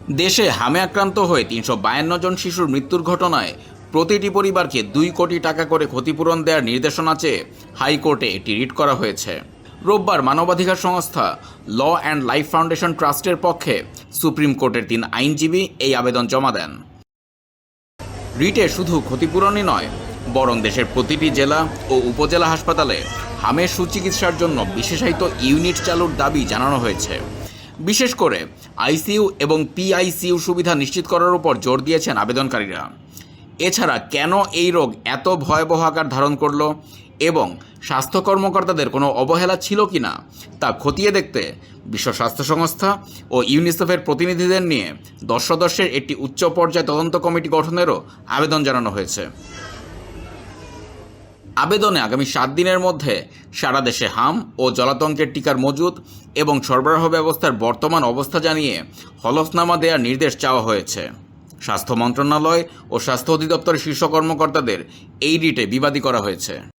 দেশে হামে আক্রান্ত হয়ে ৩৫২ জন শিশুর মৃত্যুর ঘটনায় প্রতিটি পরিবারকে ২ কোটি টাকা করে ক্ষতিপূরণ দেওয়ার নির্দেশনা চেয়ে হাইকোর্টে একটি রিট করা হয়েছে। রোববার মানবাধিকার সংস্থা ল অ্যান্ড লাইফ ফাউন্ডেশন ট্রাস্টের পক্ষে সুপ্রিম কোর্টের ৩ আইনজীবী এই আবেদন জমা দেন। রিটে শুধু ক্ষতিপূরণই নয়, বরং দেশের প্রতিটি জেলা ও উপজেলা হাসপাতালে হামের সুচিকিৎসার জন্য বিশেষায়িত ইউনিট চালুর দাবি জানানো হয়েছে। বিশেষ করে আইসিইউ এবং পিআইসিইউ সুবিধা নিশ্চিত করার উপর জোর দিয়েছেন আবেদনকারীরা। এছাড়া কেন এই রোগ এত ভয়াবহ আকার ধারণ করল এবং স্বাস্থ্য কর্মকর্তাদের কোনো অবহেলা ছিল কিনা তা খতিয়ে দেখতে বিশ্ব স্বাস্থ্য সংস্থা ও ইউনিসেফের প্রতিনিধিদের নিয়ে 10 সদস্যের একটি উচ্চ পর্যায়ে তদন্ত কমিটি গঠনেরও আবেদন জানানো হয়েছে। আবেদনে আগামী 7 দিনের মধ্যে সারা দেশে হাম ও জলাতঙ্কের টিকার মজুদ এবং সরবরাহ ব্যবস্থার বর্তমান অবস্থা জানিয়ে হলফনামা দেওয়ার নির্দেশ চাওয়া হয়েছে। স্বাস্থ্য মন্ত্রণালয় ও স্বাস্থ্য অধিদপ্তরের শীর্ষ কর্মকর্তাদের এই রিটে বিবাদী করা হয়েছে।